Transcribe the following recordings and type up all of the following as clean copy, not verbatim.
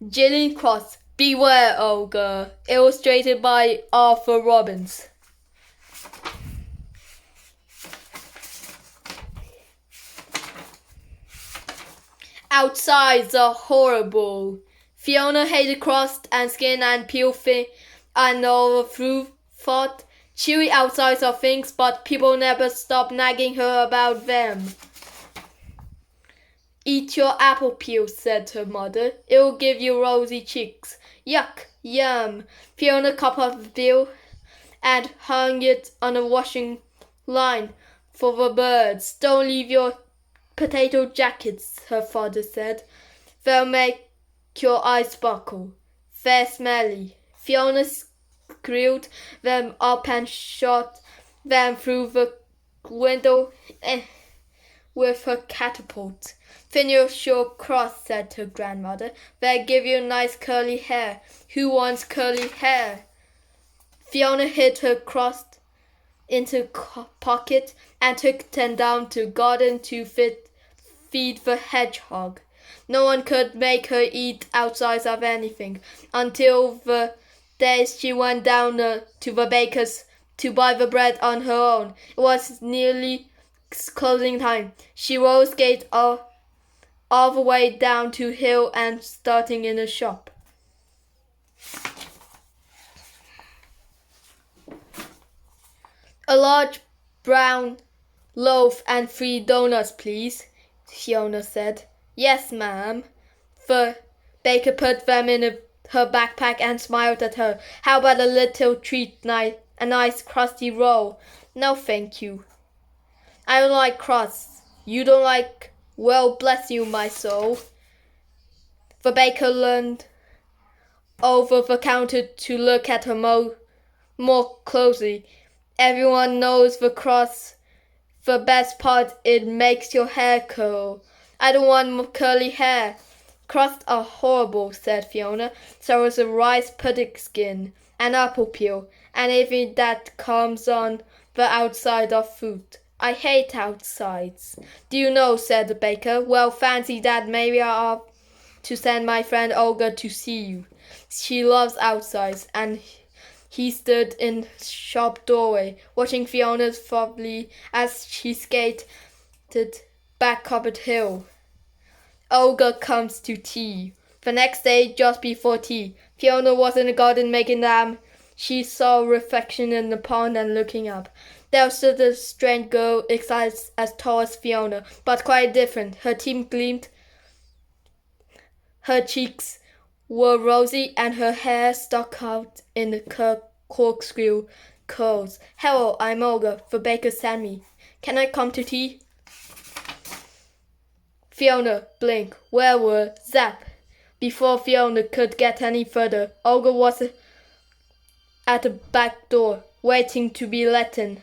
Gillian Cross, Beware Olga, illustrated by Arthur Robbins. Outside's are horrible. Fiona hated crust and skin and peel and all through thought chewy outsides are things, but people never stop nagging her about them. Eat your apple peel, said her mother. It'll give you rosy cheeks. Yuck, yum. Fiona cut off the peel and hung it on a washing line for the birds. Don't leave your potato jackets, her father said. They'll make your eyes sparkle. They're smelly. Fiona screwed them up and shot them through the window with her catapult. Finish your cross, said her grandmother. They'll give you nice curly hair. Who wants curly hair? Fiona hid her cross into pocket and took them down to garden to feed the hedgehog. No one could make her eat outsides of anything until the days she went down to the baker's to buy the bread on her own. It was nearly closing time. She rose skate all the way down to hill and starting in the shop. A large brown loaf and 3 donuts, please, Fiona said. Yes, ma'am. The baker put them in her backpack and smiled at her. How about a little treat, a nice crusty roll? No, thank you. I don't like crusts. You don't like... Well, bless you, my soul. The baker leaned over the counter to look at her more closely. Everyone knows the crust. The best part, it makes your hair curl. I don't want curly hair. Crusts are horrible, said Fiona. So is a rice pudding skin, an apple peel, and anything that comes on the outside of fruit. I hate outsides. Do you know, said the baker. Well, fancy that. Maybe I'll to send my friend Olga to see you. She loves outsides, and he stood in the shop doorway, watching Fiona fondly as she skated back up the hill. Olga comes to tea. The next day, just before tea, Fiona was in the garden making lamb. She saw a reflection in the pond and looking up. There stood a strange girl, excited as tall as Fiona, but quite different. Her teeth gleamed, her cheeks were rosy, and her hair stuck out in the corkscrew curls. Hello, I'm Olga. The baker sent me. Can I come to tea? Fiona blinked. Where were Zap? Before Fiona could get any further, Olga was at the back door, waiting to be let in.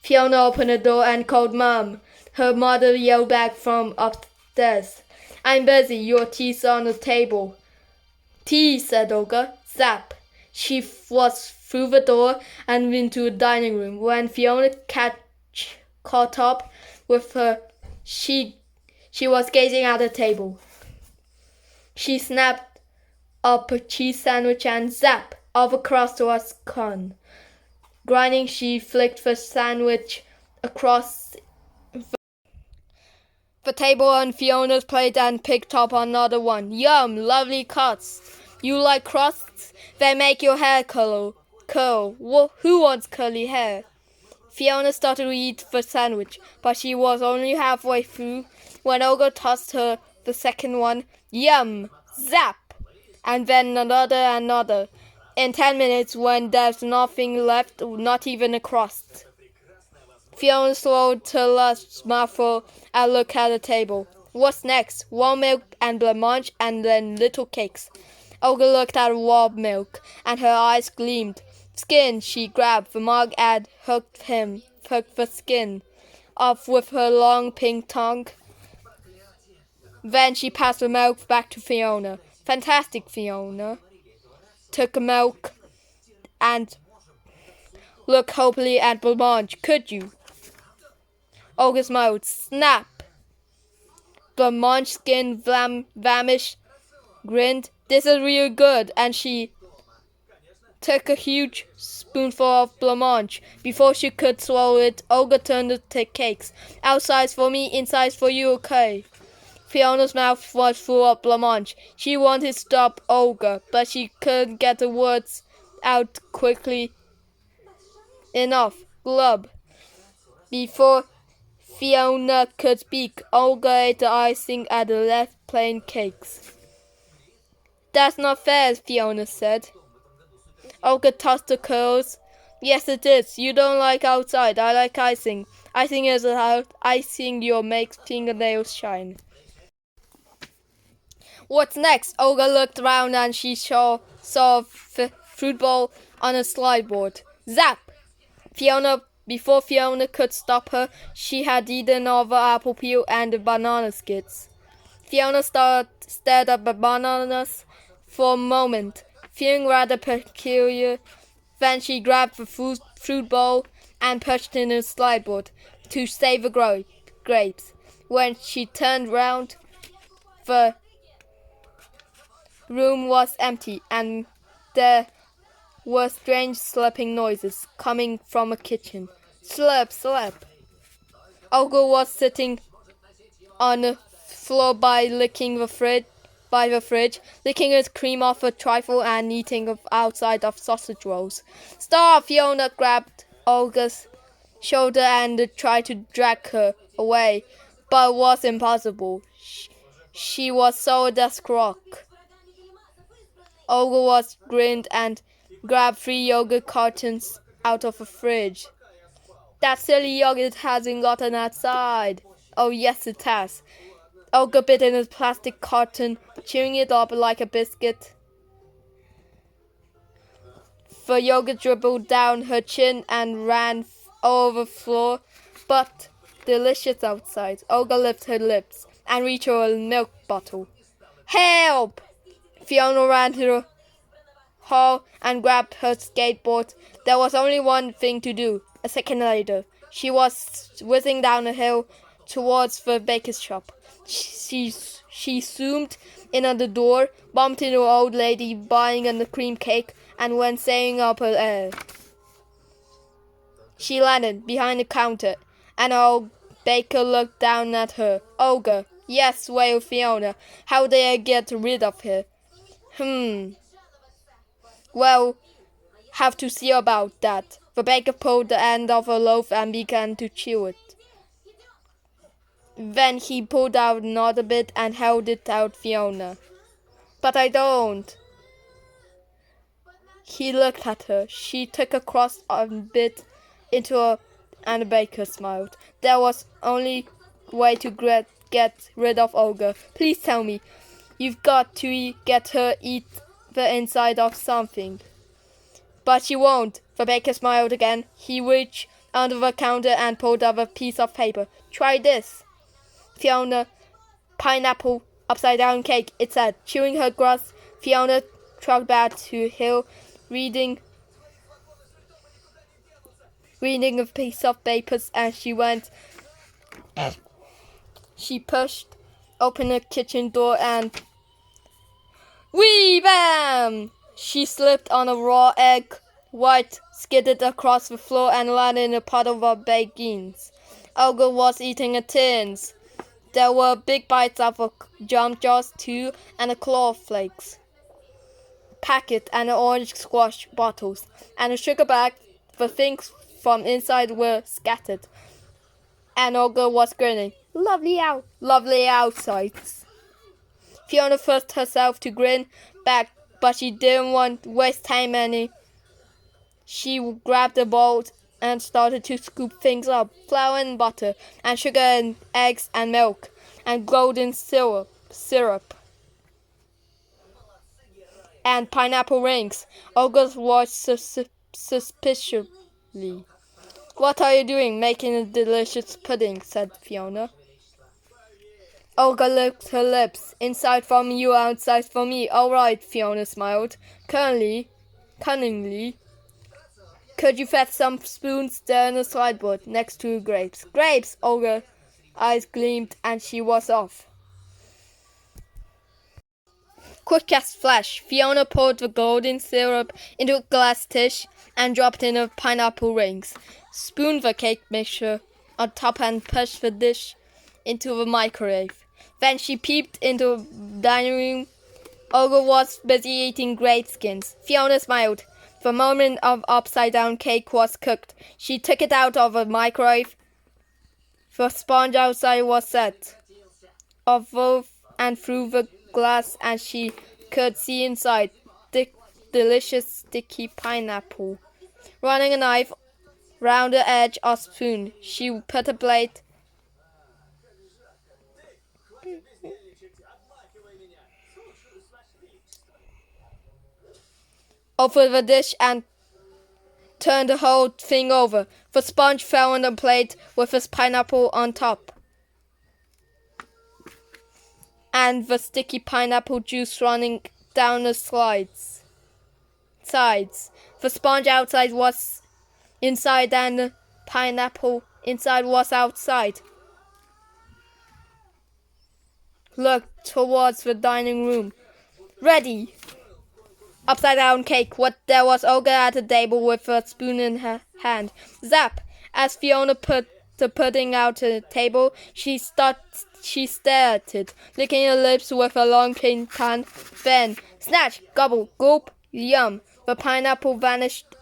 Fiona opened the door and called Mom. Her mother yelled back from upstairs. I'm busy. Your tea's on the table. Tea, said Olga. Zap. She was through the door and into the dining room. When Fiona caught up with her, she was gazing at the table. She snapped up a cheese sandwich and zap! All the crust was gone. Grinding, she flicked the sandwich across the table on Fiona's plate and picked up another one. Yum! Lovely cuts. You like crusts? They make your hair curl. Who wants curly hair? Fiona started to eat the sandwich, but she was only halfway through when Olga tossed her the second one. Yum! Zap! And then another. In 10 minutes, when there's nothing left, not even a crust. Fiona swallowed her last mouthful and looked at the table. What's next? Warm milk and blancmange and then little cakes. Olga looked at warm milk, and her eyes gleamed. Skin, she grabbed the mug and hooked the skin off with her long pink tongue. Then she passed the milk back to Fiona. Fantastic, Fiona. Took the milk and looked hopefully at blancmange. Could you? Olga smiled. Snap! Blancmange's skin vanished grinned. This is real good, and she took a huge spoonful of blancmange. Before she could swallow it, Olga turned to take cakes. Outside's for me, inside's for you, okay? Fiona's mouth was full of blancmange. She wanted to stop Olga, but she couldn't get the words out quickly enough. Glub. Before Fiona could speak, Olga ate the icing at the left plain cakes. That's not fair, Fiona said. Olga tossed the curls. Yes, it is. You don't like outside. I like icing. Icing is how icing your makes fingernails shine. What's next? Olga looked around and she saw a fruit bowl on a slide board. Zap! Before Fiona could stop her, she had eaten all the apple peel and the banana skits. Fiona stared at the bananas for a moment, feeling rather peculiar. Then she grabbed the fruit bowl and pushed in a slide board to save the grapes. When she turned round, the room was empty and there were strange slurping noises coming from a kitchen. Slurp, slurp. Olga was sitting on the floor by the fridge, licking its cream off a trifle and eating the outside of sausage rolls. Stop! Fiona grabbed Olga's shoulder and tried to drag her away, but it was impossible. She was solid as rock. Olga grinned and grabbed 3 yogurt cartons out of the fridge. That silly yogurt hasn't gotten outside. Oh, yes, it has. Olga bit in a plastic carton, chewing it up like a biscuit. The yogurt dribbled down her chin and ran over the floor, but delicious outside. Olga licked her lips and reached for a milk bottle. Help! Fiona ran to the hall and grabbed her skateboard. There was only one thing to do. A second later, she was whizzing down the hill towards the baker's shop. She zoomed in at the door, bumped into an old lady buying a cream cake, and went sailing up her air. She landed behind the counter, and an old baker looked down at her. Olga. Yes, wailed Fiona. How did I get rid of her? Well, have to see about that. The baker pulled the end of a loaf and began to chew it. Then he pulled out another bit and held it out Fiona. But I don't. He looked at her. She took a crust and bit into her, and the baker smiled. There was only way to get rid of Olga. Please tell me. You've got to get her eat the inside of something. But she won't. The baker smiled again. He reached under the counter and pulled out a piece of paper. Try this. Fiona, pineapple, upside-down cake, it said. Chewing her crust, Fiona trotted back to Hill, reading a piece of paper as she went. She pushed open the kitchen door and wee bam! She slipped on a raw egg white, skidded across the floor and landed in a pot of baked beans. Olga was eating a tins. There were big bites of a jump jaws too, and a claw flakes packet and orange squash bottles, and a sugar bag. The things from inside were scattered, and Olga was grinning. Lovely outsides. Fiona forced herself to grin back, but she didn't want to waste time any. She grabbed a bowl and started to scoop things up. Flour and butter, and sugar and eggs and milk, and golden syrup, and pineapple rings. Olga watched suspiciously. What are you doing? Making a delicious pudding, said Fiona. Olga licked her lips. Inside from you, outside from me. All right, Fiona smiled. Cunningly. Could you fetch some spoons there in the sideboard next to grapes? Grapes! Olga's eyes gleamed and she was off. Quick as flash, Fiona poured the golden syrup into a glass dish and dropped in the pineapple rings. Spooned the cake mixture on top and pushed the dish into the microwave. Then she peeped into the dining room. Olga was busy eating grape skins. Fiona smiled. The moment of upside-down cake was cooked. She took it out of the microwave. The sponge outside was set. Above and through the glass, and she could see inside the delicious sticky pineapple. Running a knife round the edge of a spoon, she put a plate over the dish and turned the whole thing over. The sponge fell on the plate with its pineapple on top, and the sticky pineapple juice running down the sides. The sponge outside was inside and the pineapple inside was outside. Looked towards the dining room. Ready! Upside down cake. What there was Olga at the table with a spoon in her hand. Zap! As Fiona put the pudding out to the table, she stared at it, licking her lips with a long pink tongue. Then, snatch, gobble, gulp, yum. The pineapple vanished,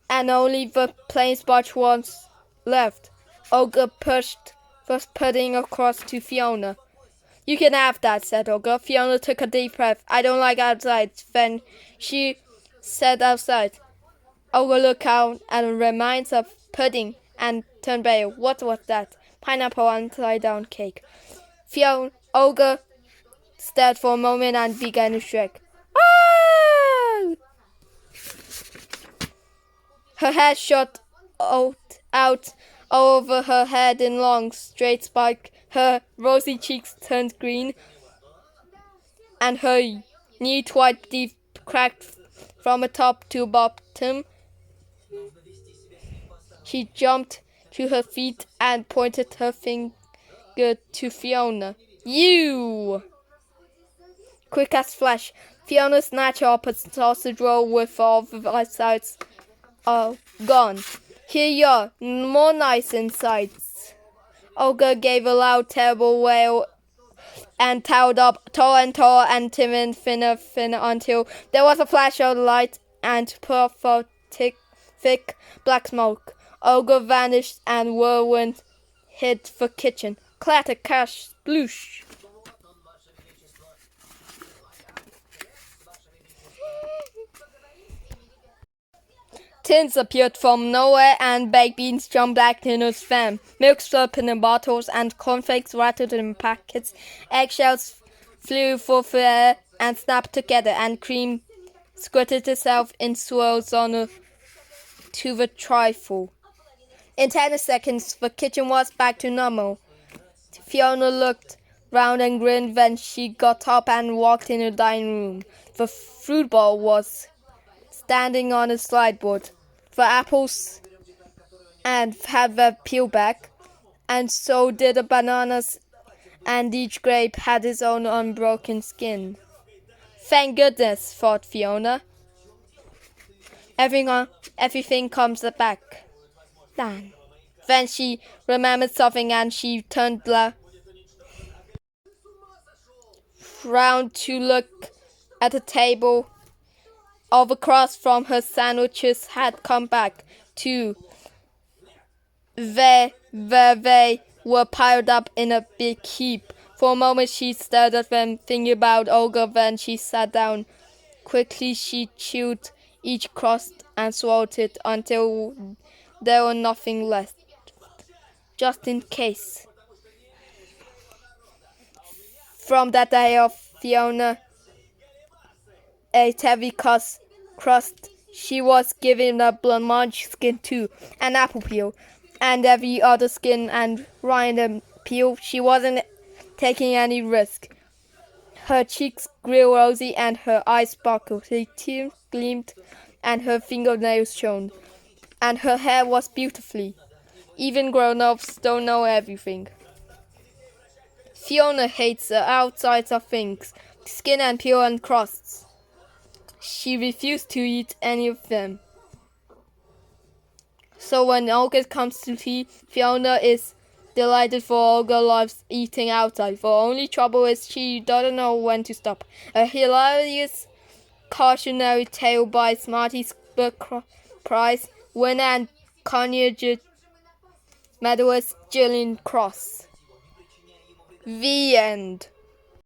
and only the plain sponge was left. Olga pushed the pudding across to Fiona. You can have that, said Olga. Fiona took a deep breath. I don't like outside. Then she said outside. Olga looked out and the remains of pudding and turned pale. What was that? Pineapple upside down cake. Olga stared for a moment and began to shriek. Ah! Her hair shot out over her head in long, straight spikes. Her rosy cheeks turned green, and her neat white teeth cracked from the top to bottom. She jumped to her feet and pointed her finger to Fiona. You! Quick as flash, Fiona snatched up a sausage roll with all the sides gone. Here you are, more nice insides. Olga gave a loud, terrible wail and towered up taller and thinner until there was a flash of light and puff of thick black smoke. Olga vanished and whirlwind hit the kitchen. Clatter, crash, sploosh. Tins appeared from nowhere and baked beans jumped back in his fan. Milk slurped in bottles and cornflakes rattled in packets. Eggshells flew through the air and snapped together, and cream squirted itself in swirls on to the trifle. In 10 seconds, the kitchen was back to normal. Fiona looked round and grinned. Then she got up and walked in the dining room. The fruit bowl was standing on a slide board. The apples and had their peel back, and so did the bananas, and each grape had its own unbroken skin. Thank goodness, thought Fiona. Everything comes back. Then she remembered something and she turned round to look at the table. All the crust from her sandwiches had come back, too. They were piled up in a big heap. For a moment she stared at them, thinking about Olga. Then she sat down. Quickly she chewed each crust and swallowed it until there was nothing left, just in case. From that day off, Fiona ate heavy crust. She was given a blancmange skin too, an apple peel, and every other skin and rind and peel. She wasn't taking any risk. Her cheeks grew rosy and her eyes sparkled. Her teeth gleamed and her fingernails shone. And her hair was beautifully. Even grown-ups don't know everything. Fiona hates the outsides of things, skin and peel and crusts. She refused to eat any of them. So when Olga comes to tea, Fiona is delighted, for Olga loves eating outside. For only trouble is she doesn't know when to stop. A hilarious cautionary tale by Smarty's book prize winner and Carnegie medalist Gillian Cross. The end.